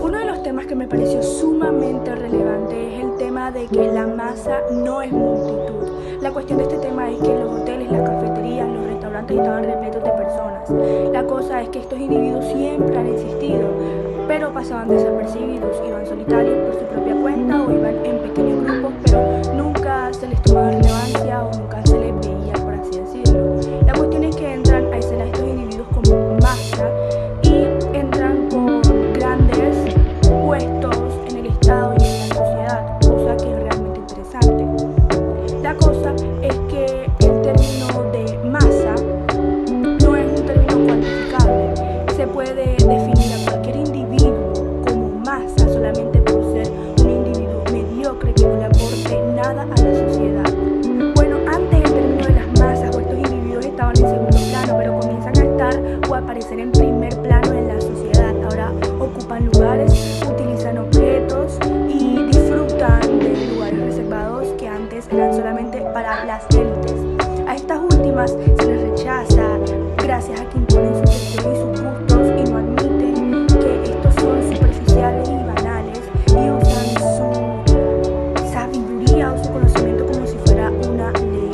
Uno de los temas que me pareció sumamente relevante es el tema de que la masa no es multitud. La cuestión de este tema es que los hoteles, las cafeterías, los restaurantes estaban repletos de personas. La cosa es que estos individuos siempre han existido, pero pasaban desapercibidos, iban solitarios por su propia cuenta o iban en pequeños grupos, pero nunca se les tomaba relevancia o nunca se les veía, por así decirlo. La cuestión es que entran a escena estos individuos como masa y entran con grandes puestos en el Estado y en la sociedad, cosa que es realmente interesante. La cosa es que el término de masa no es un término cuantificable. Se puede definir a cualquier individuo como masa solamente por ser un individuo mediocre que no le aporte nada a la sociedad. Bueno, antes el término de las masas o estos individuos estaban en segundo plano, pero comienzan a estar o a aparecer en primer plano en la sociedad. Ahora ocupan lugares, utilizan objetos y disfrutan de lugares reservados que antes eran solamente para las élites. A estas últimas se les rechaza gracias a que imponen su gestión y sus gustos y no admiten que estos son superficiales y banales y usan su sabiduría o su conocimiento como si fuera una ley.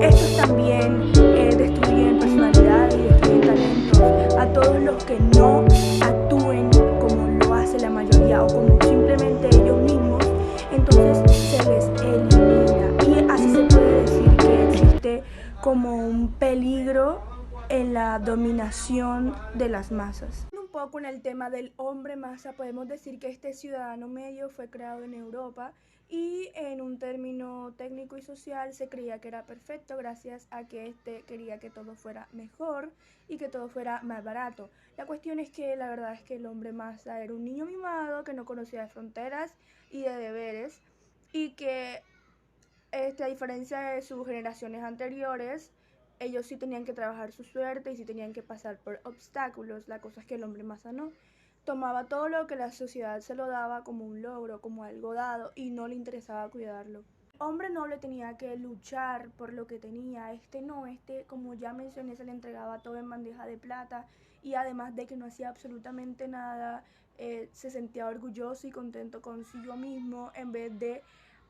Estos también destruyen personalidades y destruyen talentos a todos los que no actúen como lo hace la mayoría o como simplemente ellos mismos, entonces se les elimina. Y así se puede decir que existe como un peligro en la dominación de las masas. Un poco en el tema del hombre masa, podemos decir que este ciudadano medio fue creado en Europa y en un término técnico y social se creía que era perfecto gracias a que este quería que todo fuera mejor y que todo fuera más barato. La cuestión es que la verdad es que el hombre masa era un niño mimado que no conocía de fronteras y de deberes y que a diferencia de sus generaciones anteriores, ellos sí tenían que trabajar su suerte y sí tenían que pasar por obstáculos. La cosa es que el hombre masa no. Tomaba todo lo que la sociedad se lo daba como un logro, como algo dado, y no le interesaba cuidarlo. El hombre noble tenía que luchar por lo que tenía, como ya mencioné, se le entregaba todo en bandeja de plata, y además de que no hacía absolutamente nada, se sentía orgulloso y contento consigo mismo en vez de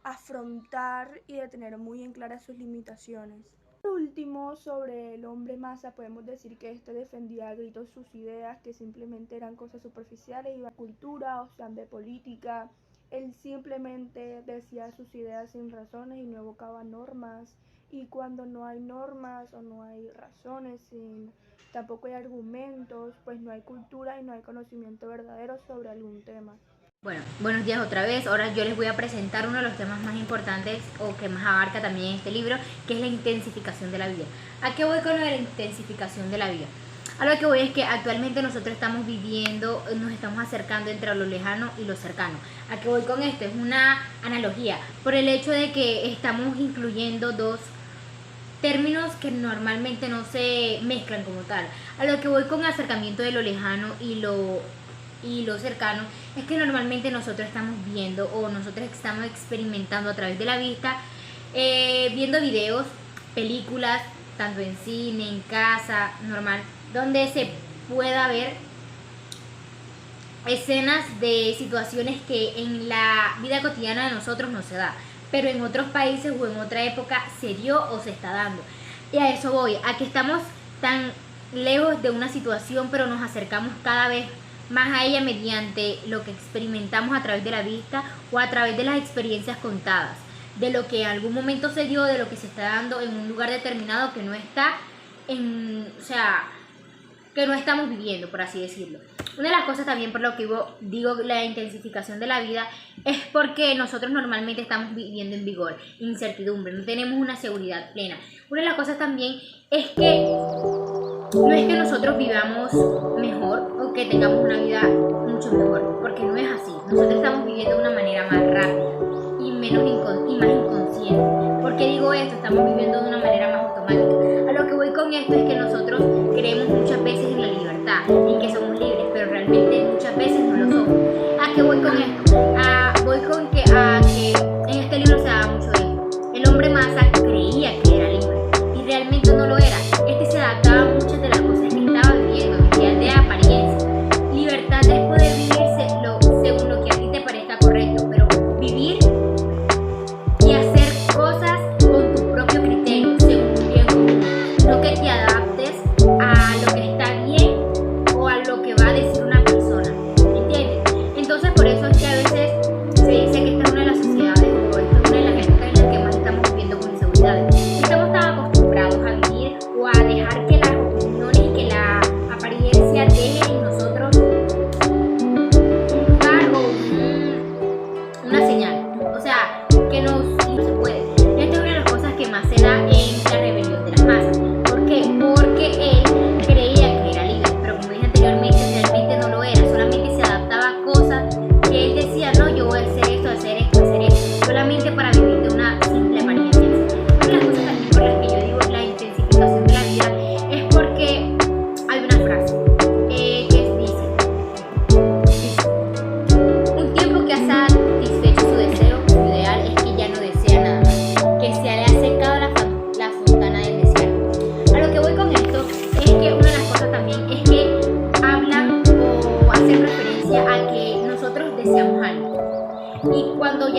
afrontar y de tener muy en claras sus limitaciones. Por último, sobre el hombre masa, podemos decir que este defendía a gritos sus ideas, que simplemente eran cosas superficiales, iba a cultura, o sea, de política. Él simplemente decía sus ideas sin razones y no evocaba normas. Y cuando no hay normas o no hay razones, tampoco hay argumentos, pues no hay cultura y no hay conocimiento verdadero sobre algún tema. Bueno, buenos días otra vez. Ahora yo les voy a presentar uno de los temas más importantes o que más abarca también este libro, que es la intensificación de la vida. ¿A qué voy con lo de la intensificación de la vida? A lo que voy es que actualmente nosotros estamos viviendo, nos estamos acercando entre lo lejano y lo cercano. ¿A qué voy con esto? Es una analogía, por el hecho de que estamos incluyendo dos términos que normalmente no se mezclan como tal. A lo que voy con acercamiento de lo lejano y lo cercano es que normalmente nosotros estamos viendo o nosotros estamos experimentando a través de la vista, viendo videos, películas, tanto en cine, en casa, normal, donde se pueda ver escenas de situaciones que en la vida cotidiana de nosotros no se da, pero en otros países o en otra época se dio o se está dando. Y a eso voy, a que estamos tan lejos de una situación, pero nos acercamos cada vez más a ella mediante lo que experimentamos a través de la vista o a través de las experiencias contadas, de lo que en algún momento se dio, de lo que se está dando en un lugar determinado que no está que no estamos viviendo, por así decirlo. Una de las cosas también por lo que digo la intensificación de la vida es porque nosotros normalmente estamos viviendo en vigor, incertidumbre, no tenemos una seguridad plena. Una de las cosas también es que no es que nosotros vivamos mejor o que tengamos una vida mucho mejor, porque no es así. Nosotros estamos viviendo de una manera más rápida y más inconsciente. ¿Por qué digo esto? Estamos viviendo de una manera más automática. A lo que voy con esto es que nosotros creemos muchas veces en la libertad, en que somos libres, pero realmente muchas veces no lo somos. ¿A qué voy con esto? Voy con que en este libro se habla mucho de esto. El hombre masa creía que era libre y realmente no lo era. Se adaptaba a muchas de las cosas que estaba viviendo en el día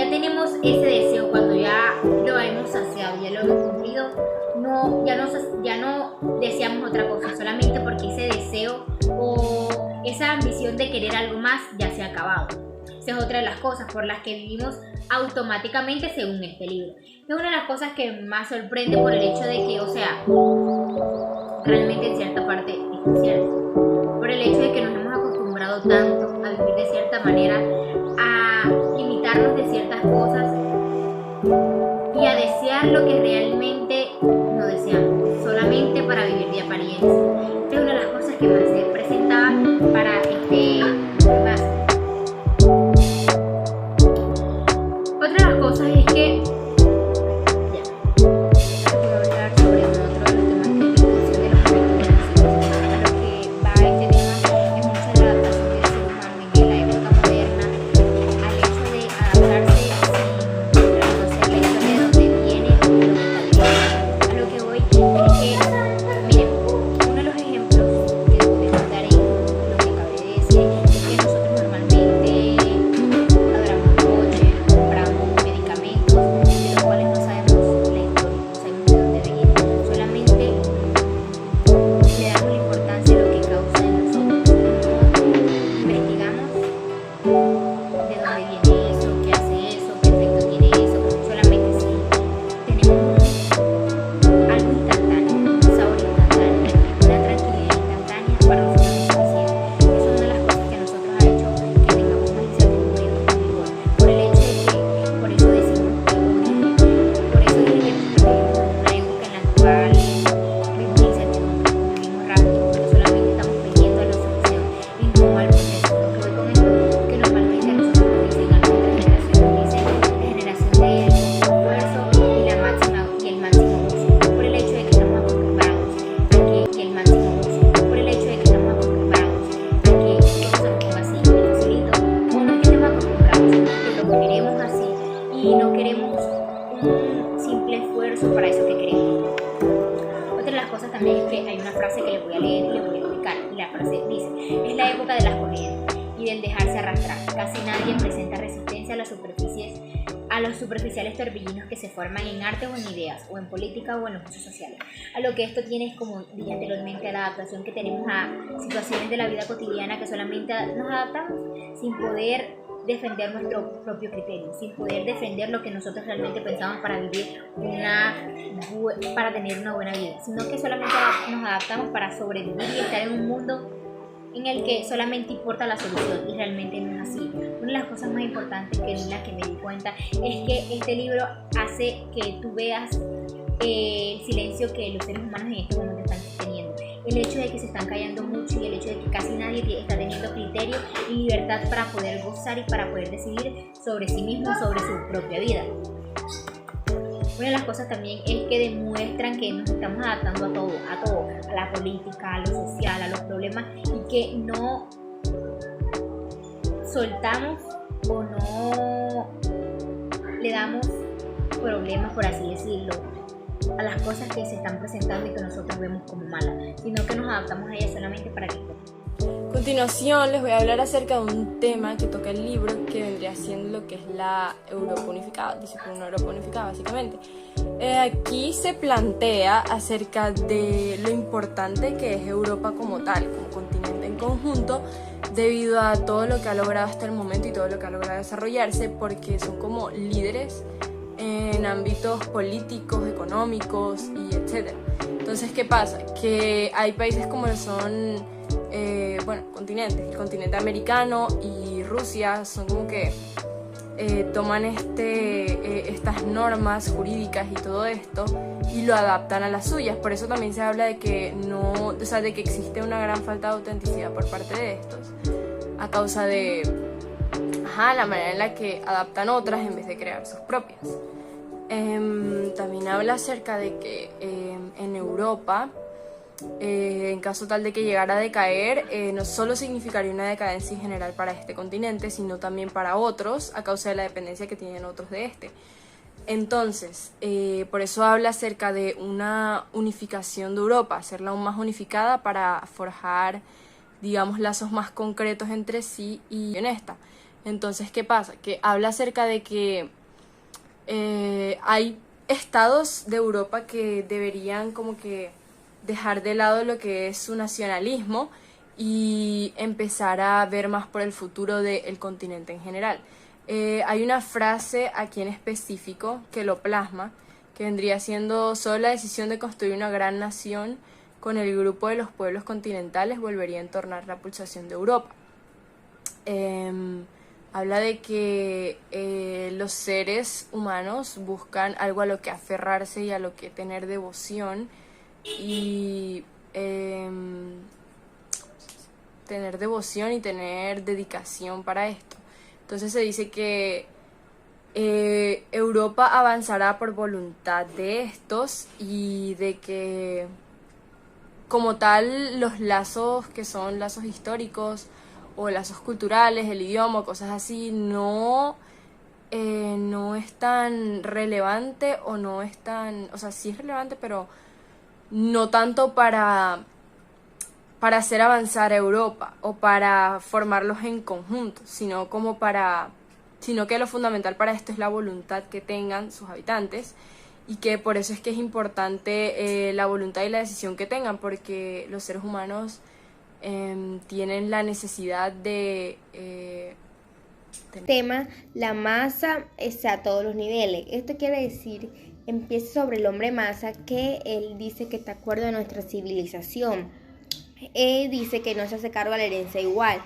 ya tenemos ese deseo, cuando ya lo hemos saciado, ya lo hemos cumplido, ya no deseamos otra cosa, solamente porque ese deseo o esa ambición de querer algo más ya se ha acabado. Esa es otra de las cosas por las que vivimos automáticamente según este libro. Es una de las cosas que más sorprende por el hecho de que, o sea, realmente en cierta parte es cierto. Por el hecho de que nos hemos acostumbrado tanto a vivir de cierta manera, a limitarnos de ciertas cosas y a desear lo que realmente no deseamos, solamente para vivir de apariencia. Esta es una de las cosas que más se presentaba para este más. Otra de las cosas es que voy a hablar sobre otro de los temas que es la de los efectos beneficiosos. A lo que va este tema es mucho de la adaptación del ser humano en la época moderna al hecho de adaptarse sin reconocer la historia de dónde viene y lo que está viviendo. A lo que voy es que, miren, uno de los ejemplos que podemos dar en lo que acabé de decir es que nosotros normalmente adoramos coches, compramos medicamentos de los cuales no sabemos la historia, no sabemos de dónde viene, solamente le damos la importancia a lo que causa en nosotros, no investigamos de dónde viene eso, qué hace eso, qué efecto tiene eso, solamente si tenemos algo instantáneo, un sabor instantáneo, una tranquilidad instantánea, para nosotros es suficiente. Eso es una de las cosas que a nosotros ha hecho que tengamos más incertidumbre en nuestro vigor, por el hecho de que, por eso decimos, por eso dije que nosotros vivimos en una época en la cual vivimos incertidumbre, vivimos rápido, porque solamente estamos pendientes de la solución y no al proceso. Lo que voy con esto, que normalmente a nosotros nos dicen a nuestra generación, nos dicen la generación del esfuerzo y el máximo gozo, por el hecho de que estamos acostumbrados a que el máximo gozo, por el hecho de que estamos acostumbrados a que todo se nos ponga así, facilito, o no es que estemos acostumbrados, sino que lo queremos así y no queremos un simple esfuerzo para eso que queremos. Otra de las cosas también es que hay una frase que les voy a leer y les voy a explicar, y la frase dice: es la época de las corrientes y del dejarse arrastrar. Casi nadie presenta resistencia a los superficiales torbellinos que se forman en arte o en ideas, o en política o en los usos sociales. A lo que esto tiene es, como dije anteriormente, a la adaptación que tenemos a situaciones de la vida cotidiana, que solamente nos adaptamos sin poder defender nuestro propio criterio, sin poder defender lo que nosotros realmente pensamos para vivir para tener una buena vida, sino que solamente nos adaptamos para sobrevivir y estar en un mundo en el que solamente importa la solución, y realmente no es así. Una de las cosas más importantes en las que me di cuenta es que este libro hace que tú veas el silencio que los seres humanos en este momento están teniendo, el hecho de que se están callando mucho y el hecho de que casi nadie está teniendo criterio y libertad para poder gozar y para poder decidir sobre sí mismo, sobre su propia vida. Una de las cosas también es que demuestran que nos estamos adaptando a todo, a la política, a lo social, a los problemas, y que no soltamos o no le damos problemas, por así decirlo, a las cosas que se están presentando y que nosotros vemos como malas, sino que nos adaptamos a ellas solamente para que... A continuación les voy a hablar acerca de un tema que toca el libro, que vendría siendo lo que es la Europa unificada, disciplina Europa unificada básicamente. Aquí se plantea acerca de lo importante que es Europa como tal, como continente en conjunto, debido a todo lo que ha logrado hasta el momento y todo lo que ha logrado desarrollarse, porque son como líderes en ámbitos políticos, económicos y etc. Entonces, ¿qué pasa? Que hay países como son continentes, el continente americano y Rusia son como que toman estas normas jurídicas y todo esto y lo adaptan a las suyas. Por eso también se habla de que de que existe una gran falta de autenticidad por parte de estos, a causa de la manera en la que adaptan otras en vez de crear sus propias. También habla acerca de que en Europa, en caso tal de que llegara a decaer, no solo significaría una decadencia en general para este continente, sino también para otros, a causa de la dependencia que tienen otros de este. Entonces, por eso habla acerca de una unificación de Europa, hacerla aún más unificada para forjar, digamos, lazos más concretos entre sí y en esta. Entonces, ¿qué pasa? Que habla acerca de que hay estados de Europa que deberían como que dejar de lado lo que es su nacionalismo y empezar a ver más por el futuro del continente en general. Hay una frase aquí en específico que lo plasma, que vendría siendo: solo la decisión de construir una gran nación con el grupo de los pueblos continentales volvería a entornar la pulsación de Europa. Habla de que los seres humanos buscan algo a lo que aferrarse y a lo que tener devoción, y tener devoción y tener dedicación para esto. Entonces se dice que Europa avanzará por voluntad de estos, y de que como tal los lazos que son lazos históricos o lazos culturales, el idioma, cosas así, no es tan relevante, o no es tan, o sea, sí es relevante, pero no tanto para hacer avanzar a Europa o para formarlos en conjunto, sino que lo fundamental para esto es la voluntad que tengan sus habitantes, y que por eso es que es importante la voluntad y la decisión que tengan, porque los seres humanos tienen la necesidad de Tema, la masa está a todos los niveles. Esto quiere decir, empieza sobre el hombre masa, que él dice que está de acuerdo a nuestra civilización. Él dice que no se hace cargo de la herencia igual,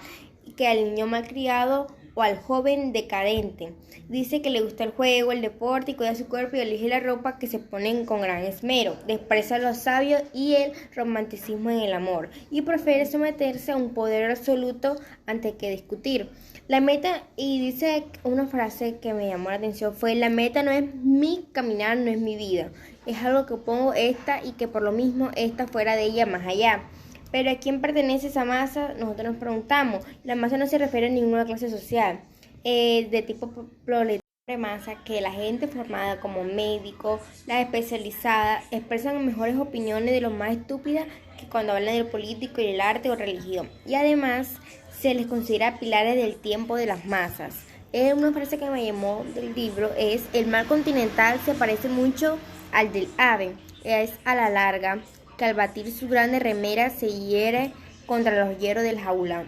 que al niño malcriado o al joven decadente. Dice que le gusta el juego, el deporte y cuida su cuerpo, y elige la ropa que se ponen con gran esmero. Desprecia lo sabio y el romanticismo en el amor, y prefiere someterse a un poder absoluto antes que discutir. La meta, y dice una frase que me llamó la atención, fue: la meta no es mi caminar, no es mi vida. Es algo que pongo esta, y que por lo mismo está fuera de ella, más allá. Pero ¿a quién pertenece esa masa? Nosotros nos preguntamos. La masa no se refiere a ninguna clase social de tipo proletario. Masa que la gente formada como médicos, las especializadas, expresan mejores opiniones de lo más estúpidas que cuando hablan del político y el arte o religión. Y además se les considera pilares del tiempo de las masas. Una frase que me llamó del libro es: el mar continental se parece mucho al del ave. Es a la larga que al batir su grande remera se hiere contra los hierros del jaulón.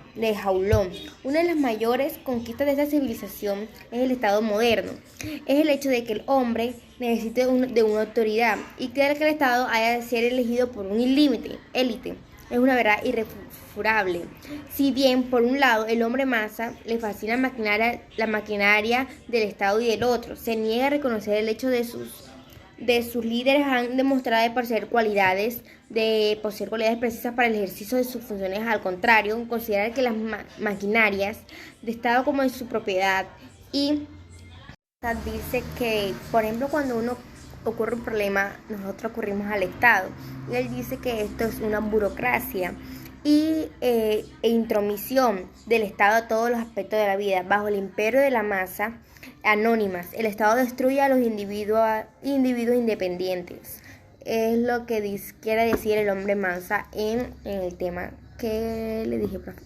Una de las mayores conquistas de esta civilización es el Estado moderno. Es el hecho de que el hombre necesite de una autoridad, y creer que el Estado haya de ser elegido por un élite. Es una verdad irrefutable. Si bien, por un lado, el hombre masa le fascina la maquinaria del Estado y del otro, se niega a reconocer el hecho de sus líderes han demostrado de poseer cualidades precisas para el ejercicio de sus funciones. Al contrario, considerar que las maquinarias de Estado como de su propiedad, y dice que, por ejemplo, cuando uno ocurre un problema, nosotros ocurrimos al Estado, y él dice que esto es una burocracia e intromisión del Estado a todos los aspectos de la vida. Bajo el imperio de la masa anónimas, el Estado destruye a los individuos independientes. Es lo que quiere decir el hombre masa en el tema que le dije, profe.